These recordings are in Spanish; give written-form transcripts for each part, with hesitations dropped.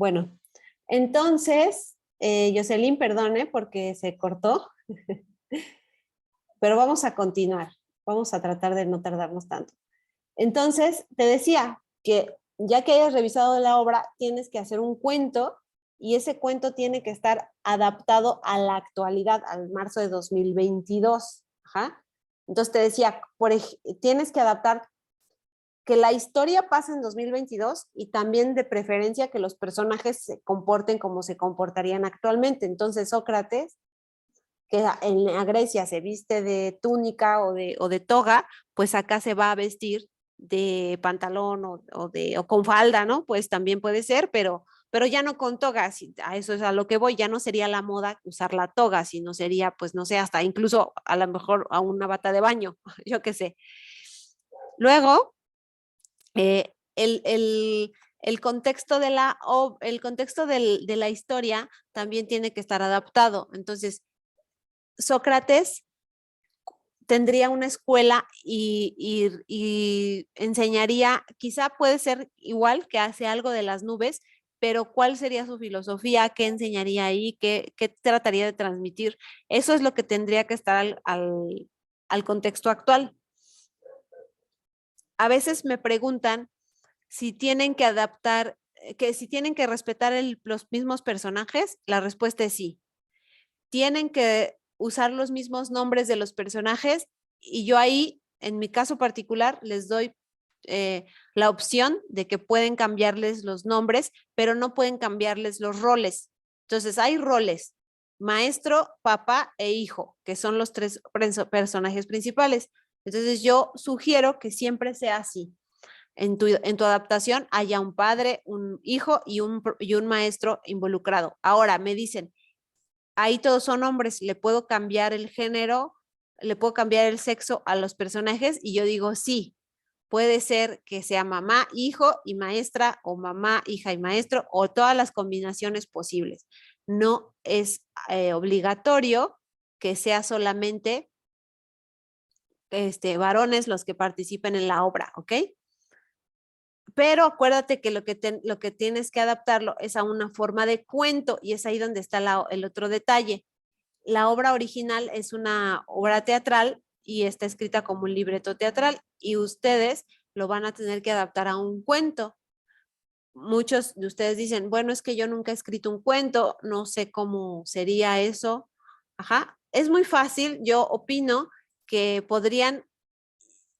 Bueno, entonces, Jocelyn, perdone porque se cortó, pero vamos a continuar. Vamos a tratar de no tardarnos tanto. Entonces, te decía que ya que hayas revisado la obra, tienes que hacer un cuento y ese cuento tiene que estar adaptado a la actualidad, al marzo de 2022. Ajá. Entonces te decía, tienes que adaptar que la historia pase en 2022 y también de preferencia que los personajes se comporten como se comportarían actualmente. Entonces Sócrates, que en la Grecia se viste de túnica o de toga, pues acá se va a vestir de pantalón o con falda, ¿no? Pues también puede ser, pero ya no con toga, a eso es a lo que voy, ya no sería la moda usar la toga, sino sería, pues no sé, hasta incluso a lo mejor a una bata de baño, yo qué sé. Luego, el contexto el contexto de la historia también tiene que estar adaptado. Entonces, Sócrates tendría una escuela y enseñaría, quizá puede ser igual que hace algo de las nubes, pero ¿cuál sería su filosofía? ¿Qué enseñaría ahí? ¿Qué trataría de transmitir? Eso es lo que tendría que estar al contexto actual. A veces me preguntan si tienen que adaptar, que si tienen que respetar los mismos personajes, la respuesta es sí. Tienen que usar los mismos nombres de los personajes y yo ahí, en mi caso particular, les doy la opción de que pueden cambiarles los nombres, pero no pueden cambiarles los roles. Entonces, hay roles, maestro, papá e hijo, que son los tres personajes principales. Entonces, yo sugiero que siempre sea así. En tu adaptación haya un padre, un hijo y un maestro involucrado. Ahora, me dicen, ahí todos son hombres, le puedo cambiar el género, le puedo cambiar el sexo a los personajes y yo digo sí, puede ser que sea mamá, hijo y maestra o mamá, hija y maestro o todas las combinaciones posibles. No es obligatorio que sea solamente varones los que participen en la obra, ¿ok? Pero acuérdate que lo que tienes que adaptarlo es a una forma de cuento y es ahí donde está el otro detalle. La obra original es una obra teatral y está escrita como un libreto teatral y ustedes lo van a tener que adaptar a un cuento. Muchos de ustedes dicen, bueno, es que yo nunca he escrito un cuento, no sé cómo sería eso. Ajá, es muy fácil, yo opino que podrían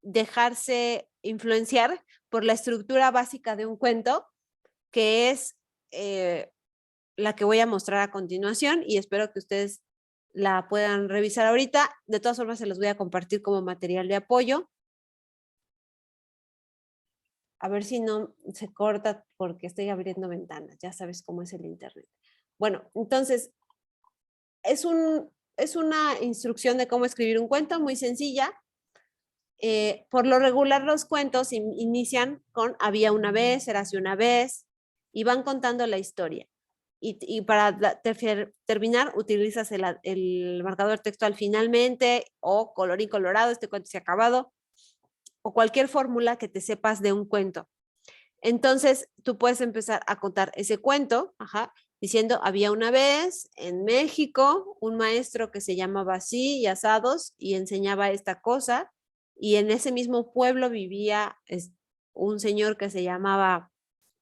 dejarse influenciar por la estructura básica de un cuento, que es la que voy a mostrar a continuación y espero que ustedes la puedan revisar ahorita. De todas formas, se los voy a compartir como material de apoyo. A ver si no se corta porque estoy abriendo ventanas. Ya sabes cómo es el internet. Bueno, entonces, es una instrucción de cómo escribir un cuento muy sencilla. Por lo regular, los cuentos inician con había una vez, érase una vez, y van contando la historia. Y para terminar, utilizas el marcador textual finalmente o colorín colorado, este cuento se ha acabado, o cualquier fórmula que te sepas de un cuento. Entonces, tú puedes empezar a contar ese cuento, ajá, diciendo, había una vez en México un maestro que se llamaba así y asados y enseñaba esta cosa, y en ese mismo pueblo vivía un señor que se llamaba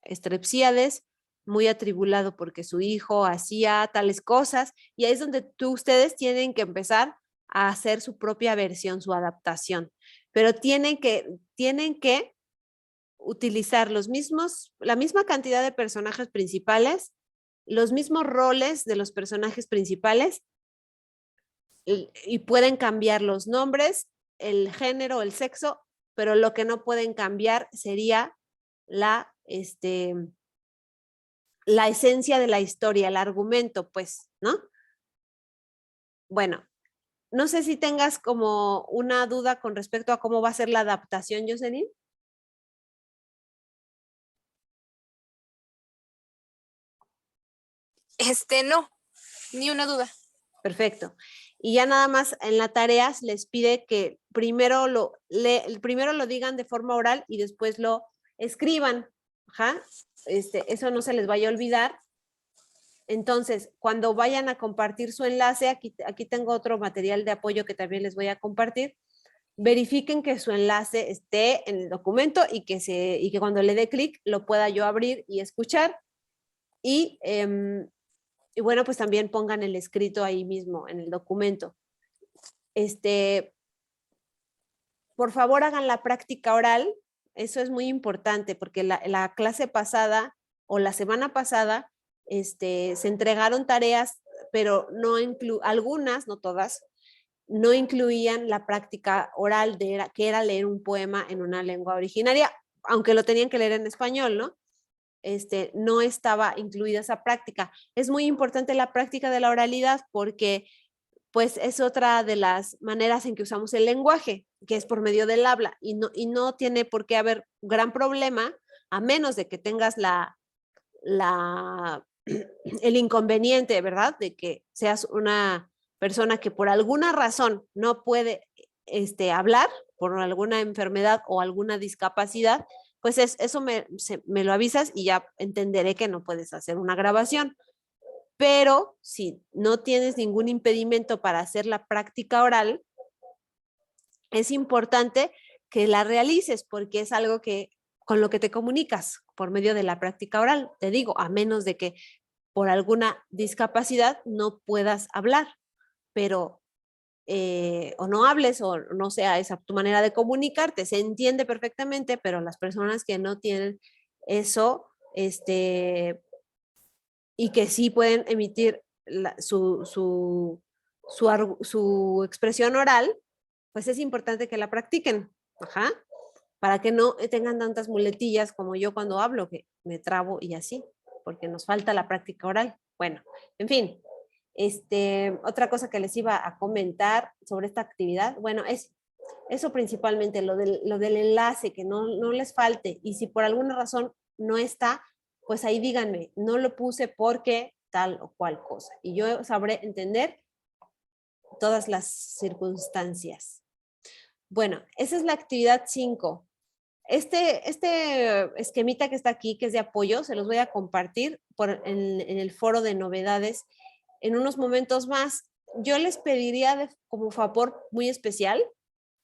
Estrepsíades, muy atribulado porque su hijo hacía tales cosas, y ahí es donde ustedes tienen que empezar a hacer su propia versión, su adaptación, pero tienen que utilizar la misma cantidad de personajes principales, los mismos roles de los personajes principales y pueden cambiar los nombres, el género, el sexo, pero lo que no pueden cambiar sería la esencia de la historia, el argumento, pues, ¿no? Bueno, no sé si tengas como una duda con respecto a cómo va a ser la adaptación, Jocelyn. No, ni una duda. Perfecto. Y ya nada más en la tarea les pide que primero lo digan de forma oral y después lo escriban. Ajá. Eso no se les vaya a olvidar. Entonces, cuando vayan a compartir su enlace, aquí tengo otro material de apoyo que también les voy a compartir. Verifiquen que su enlace esté en el documento y que cuando le dé clic lo pueda yo abrir y escuchar. Y bueno, pues también pongan el escrito ahí mismo en el documento. Por favor, hagan la práctica oral. Eso es muy importante porque la clase pasada o la semana pasada se entregaron tareas, pero no algunas, no todas, no incluían la práctica oral que era leer un poema en una lengua originaria, aunque lo tenían que leer en español, ¿no? No estaba incluida esa práctica. Es muy importante la práctica de la oralidad porque pues es otra de las maneras en que usamos el lenguaje, que es por medio del habla, y no tiene por qué haber gran problema, a menos de que tengas el inconveniente, ¿verdad? De que seas una persona que por alguna razón no puede hablar, por alguna enfermedad o alguna discapacidad, pues eso me lo avisas y ya entenderé que no puedes hacer una grabación. Pero si no tienes ningún impedimento para hacer la práctica oral, es importante que la realices porque es algo con lo que te comunicas por medio de la práctica oral. Te digo, a menos de que por alguna discapacidad no puedas hablar, pero o no hables o no sea esa tu manera de comunicarte, se entiende perfectamente, pero las personas que no tienen eso, y que sí pueden emitir su expresión oral, pues es importante que la practiquen, ajá, para que no tengan tantas muletillas como yo cuando hablo, que me trabo y así, porque nos falta la práctica oral. Bueno, en fin, otra cosa que les iba a comentar sobre esta actividad, bueno, es eso principalmente, lo del enlace, que no les falte, y si por alguna razón no está, pues ahí díganme, no lo puse porque tal o cual cosa, y yo sabré entender todas las circunstancias. Bueno, esa es la actividad 5. Este esquemita que está aquí, que es de apoyo, se los voy a compartir en el foro de novedades en unos momentos más. Yo les pediría como favor muy especial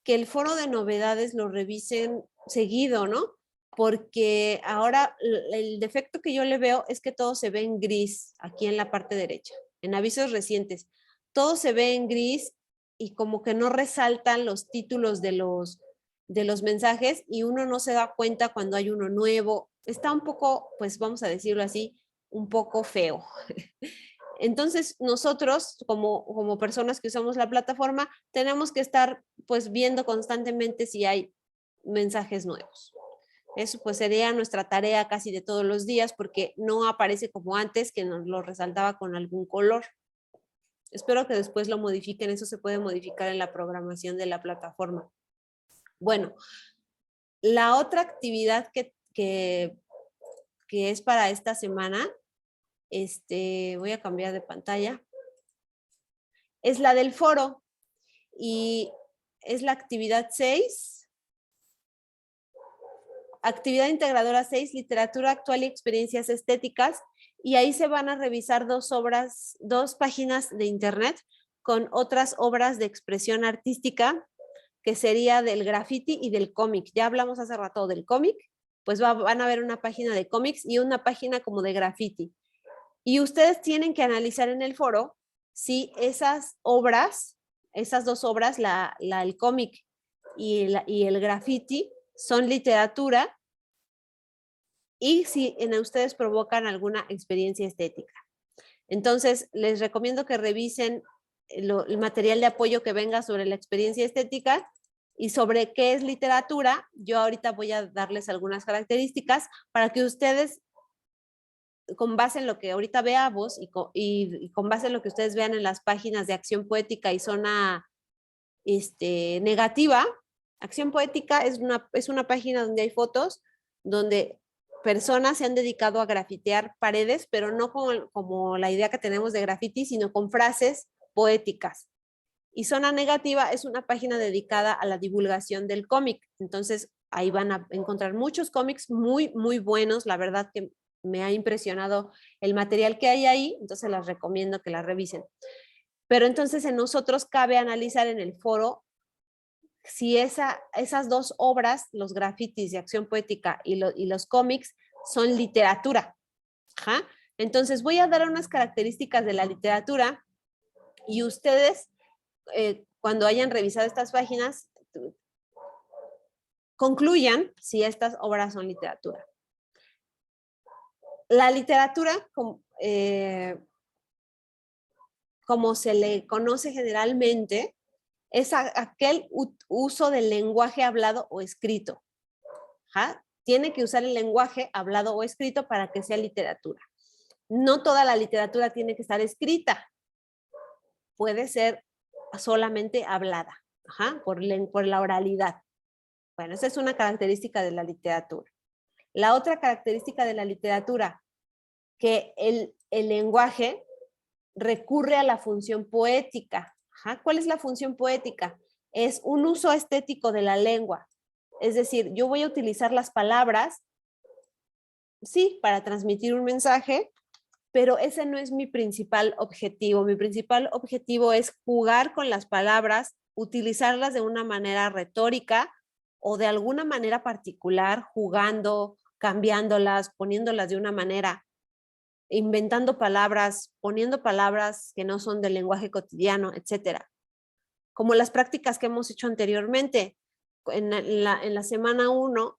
que el foro de novedades lo revisen seguido, ¿no? Porque ahora el defecto que yo le veo es que todo se ve en gris aquí en la parte derecha, en avisos recientes. Todo se ve en gris y como que no resaltan los títulos de los mensajes y uno no se da cuenta cuando hay uno nuevo. Está un poco, pues vamos a decirlo así, un poco feo. Entonces, nosotros, como personas que usamos la plataforma, tenemos que estar pues viendo constantemente si hay mensajes nuevos. Eso pues sería nuestra tarea casi de todos los días porque no aparece como antes que nos lo resaltaba con algún color. Espero que después lo modifiquen, eso se puede modificar en la programación de la plataforma. Bueno, la otra actividad que es para esta semana, voy a cambiar de pantalla, es la del foro y es la actividad 6. Actividad integradora 6, literatura actual y experiencias estéticas. Y ahí se van a revisar dos páginas de internet con otras obras de expresión artística, que sería del graffiti y del cómic. Ya hablamos hace rato del cómic, pues van a ver una página de cómics y una página como de graffiti. Y ustedes tienen que analizar en el foro si esas obras, esas dos obras, el cómic y el graffiti, son literatura y si en ustedes provocan alguna experiencia estética. Entonces, les recomiendo que revisen el material de apoyo que venga sobre la experiencia estética y sobre qué es literatura. Yo ahorita voy a darles algunas características para que ustedes, con base en lo que ahorita veamos y con base en lo que ustedes vean en las páginas de Acción Poética y Zona Negativa. Acción Poética es una página donde hay fotos, donde personas se han dedicado a grafitear paredes, pero no como la idea que tenemos de graffiti, sino con frases poéticas. Y Zona Negativa es una página dedicada a la divulgación del cómic. Entonces, ahí van a encontrar muchos cómics muy, muy buenos. La verdad que me ha impresionado el material que hay ahí, entonces les recomiendo que la revisen. Pero entonces en nosotros cabe analizar en el foro si esas dos obras, los grafitis de acción poética y los cómics, son literatura. Ajá. Entonces voy a dar unas características de la literatura y ustedes, cuando hayan revisado estas páginas, concluyan si estas obras son literatura. La literatura, como se le conoce generalmente, es aquel uso del lenguaje hablado o escrito. ¿Ja? Tiene que usar el lenguaje hablado o escrito para que sea literatura. No toda la literatura tiene que estar escrita. Puede ser solamente hablada, ¿ja? Por la oralidad. Bueno, esa es una característica de la literatura. La otra característica de la literatura, que el lenguaje recurre a la función poética. Ajá. ¿Cuál es la función poética? Es un uso estético de la lengua. Es decir, yo voy a utilizar las palabras, sí, para transmitir un mensaje, pero ese no es mi principal objetivo. Mi principal objetivo es jugar con las palabras, utilizarlas de una manera retórica o de alguna manera particular, jugando, cambiándolas, poniéndolas de una manera, inventando palabras, poniendo palabras que no son del lenguaje cotidiano, etcétera. Como las prácticas que hemos hecho anteriormente. En la semana 1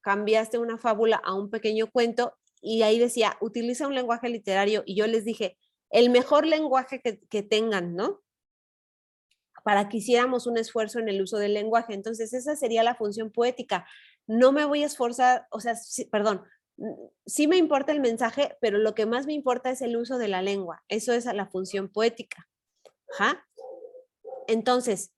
cambiaste una fábula a un pequeño cuento y ahí decía, utiliza un lenguaje literario y yo les dije, el mejor lenguaje que tengan, ¿no? Para que hiciéramos un esfuerzo en el uso del lenguaje. Entonces esa sería la función poética. No me voy a esforzar, o sea, perdón, sí me importa el mensaje, pero lo que más me importa es el uso de la lengua. Eso es la función poética. Ajá. Entonces,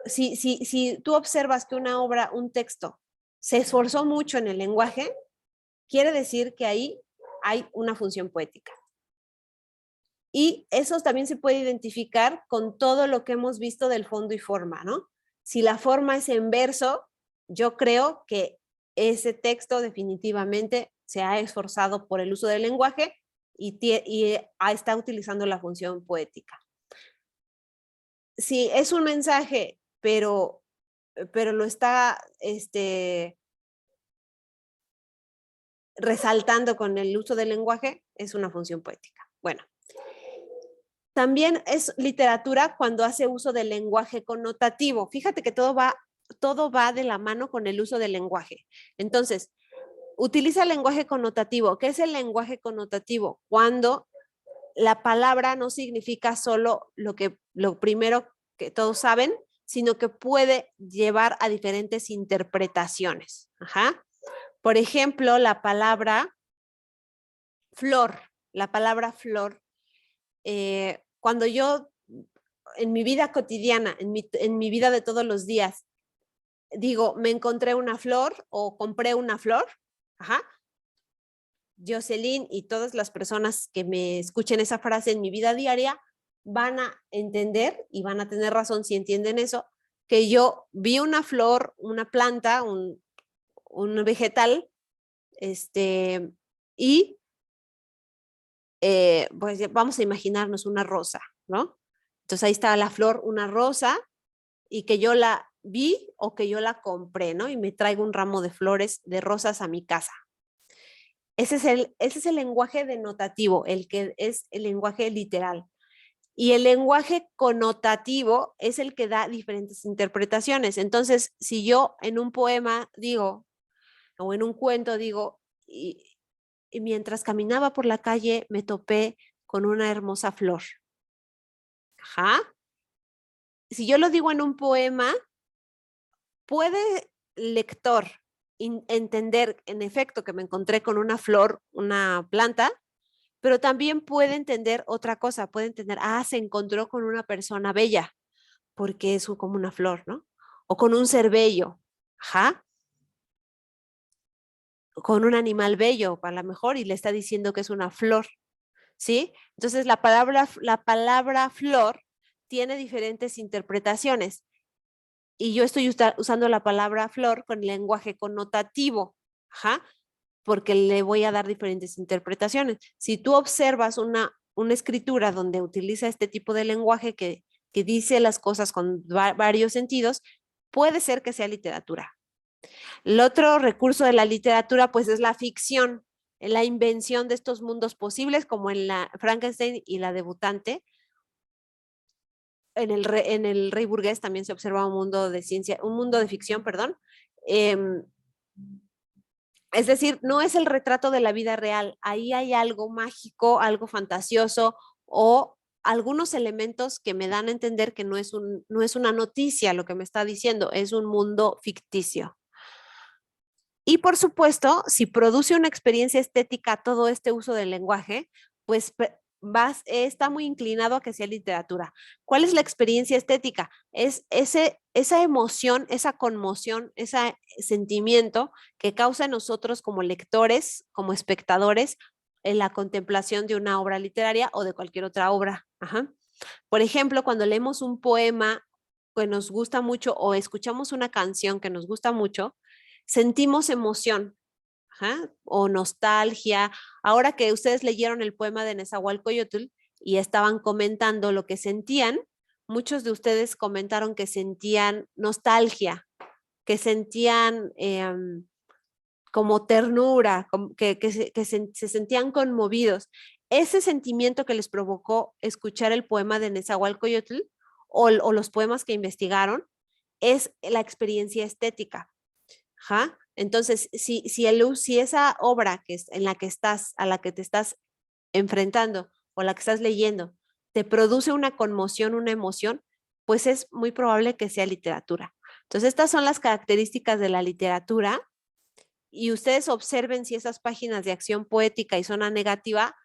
si tú observas que una obra, un texto, se esforzó mucho en el lenguaje, quiere decir que ahí hay una función poética. Y eso también se puede identificar con todo lo que hemos visto del fondo y forma, ¿no? Si la forma es en verso, yo creo que ese texto definitivamente se ha esforzado por el uso del lenguaje y está utilizando la función poética. Si es un mensaje, pero lo está resaltando con el uso del lenguaje, es una función poética. Bueno, también es literatura cuando hace uso del lenguaje connotativo. Fíjate que todo va de la mano con el uso del lenguaje. Entonces, utiliza el lenguaje connotativo. ¿Qué es el lenguaje connotativo? Cuando la palabra no significa solo lo primero que todos saben, sino que puede llevar a diferentes interpretaciones. Ajá. Por ejemplo, la palabra flor. La palabra flor. Cuando yo, en mi vida cotidiana, en mi vida de todos los días, digo, me encontré una flor o compré una flor, ajá, Jocelyn y todas las personas que me escuchen esa frase en mi vida diaria van a entender y van a tener razón si entienden eso, que yo vi una flor, una planta, un vegetal, y pues vamos a imaginarnos una rosa, ¿no? Entonces ahí estaba la flor, una rosa, y que yo la vi o que yo la compré, ¿no? Y me traigo un ramo de flores, de rosas a mi casa. Ese es el lenguaje denotativo, el que es el lenguaje literal. Y el lenguaje connotativo es el que da diferentes interpretaciones. Entonces, si yo en un poema digo, o en un cuento digo, y mientras caminaba por la calle me topé con una hermosa flor. Ajá. Si yo lo digo en un poema, puede lector entender en efecto que me encontré con una flor, una planta, pero también puede entender otra cosa, puede entender, se encontró con una persona bella, porque es como una flor, ¿no? O con un ser bello, ajá, con un animal bello, a lo mejor, y le está diciendo que es una flor, ¿sí? Entonces la palabra flor tiene diferentes interpretaciones. y yo estoy usando la palabra flor con lenguaje connotativo, ajá, porque le voy a dar diferentes interpretaciones. Si tú observas una escritura donde utiliza este tipo de lenguaje que dice las cosas con varios sentidos, puede ser que sea literatura. El otro recurso de la literatura, pues, es la ficción, la invención de estos mundos posibles, como en la Frankenstein y la debutante. En el Rey Burgués también se observa un mundo de ciencia, un mundo de ficción, perdón. Es decir, no es el retrato de la vida real. Ahí hay algo mágico, algo fantasioso o algunos elementos que me dan a entender que no es una noticia lo que me está diciendo, es un mundo ficticio. Y por supuesto, si produce una experiencia estética todo este uso del lenguaje, pues está muy inclinado a que sea literatura. ¿Cuál es la experiencia estética? Es esa emoción, esa conmoción, ese sentimiento que causa en nosotros como lectores, como espectadores, en la contemplación de una obra literaria o de cualquier otra obra. Ajá. Por ejemplo, cuando leemos un poema que nos gusta mucho o escuchamos una canción que nos gusta mucho, sentimos emoción, ajá, o nostalgia. Ahora que ustedes leyeron el poema de Nezahualcóyotl y estaban comentando lo que sentían, muchos de ustedes comentaron que sentían nostalgia, que sentían como ternura, que se sentían conmovidos. Ese sentimiento que les provocó escuchar el poema de Nezahualcóyotl o los poemas que investigaron es la experiencia estética. Ajá. Entonces, si esa obra en la que estás, a la que te estás enfrentando o la que estás leyendo, te produce una conmoción, una emoción, pues es muy probable que sea literatura. Entonces, estas son las características de la literatura y ustedes observen si esas páginas de acción poética y zona negativa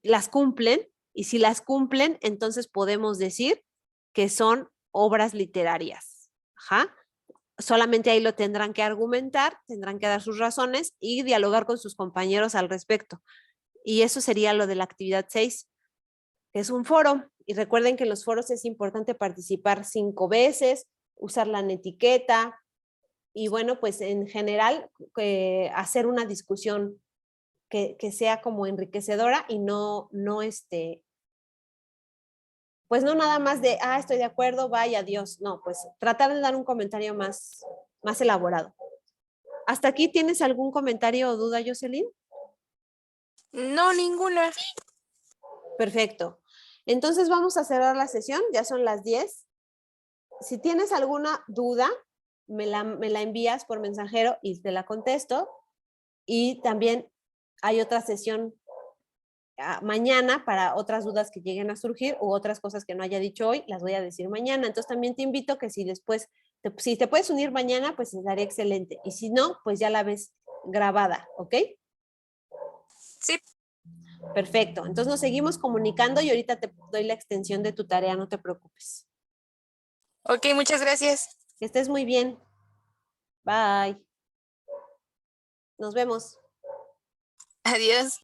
las cumplen y si las cumplen, entonces podemos decir que son obras literarias. Ajá. Solamente ahí lo tendrán que argumentar, tendrán que dar sus razones y dialogar con sus compañeros al respecto. Y eso sería lo de la actividad 6, que es un foro. Y recuerden que en los foros es importante participar 5 veces, usar la etiqueta y bueno, pues en general hacer una discusión que sea como enriquecedora y pues no nada más de, estoy de acuerdo, vaya, Dios. No, pues tratar de dar un comentario más elaborado. ¿Hasta aquí tienes algún comentario o duda, Jocelyn? No, ninguna. Perfecto. Entonces vamos a cerrar la sesión, ya son las 10. Si tienes alguna duda, me la envías por mensajero y te la contesto. Y también hay otra sesión mañana para otras dudas que lleguen a surgir u otras cosas que no haya dicho hoy, las voy a decir mañana. Entonces también te invito que si después, si te puedes unir mañana, pues estaría excelente. Y si no, pues ya la ves grabada, ¿ok? Sí. Perfecto. Entonces nos seguimos comunicando y ahorita te doy la extensión de tu tarea, no te preocupes. Ok, muchas gracias. Que estés muy bien. Bye. Nos vemos. Adiós.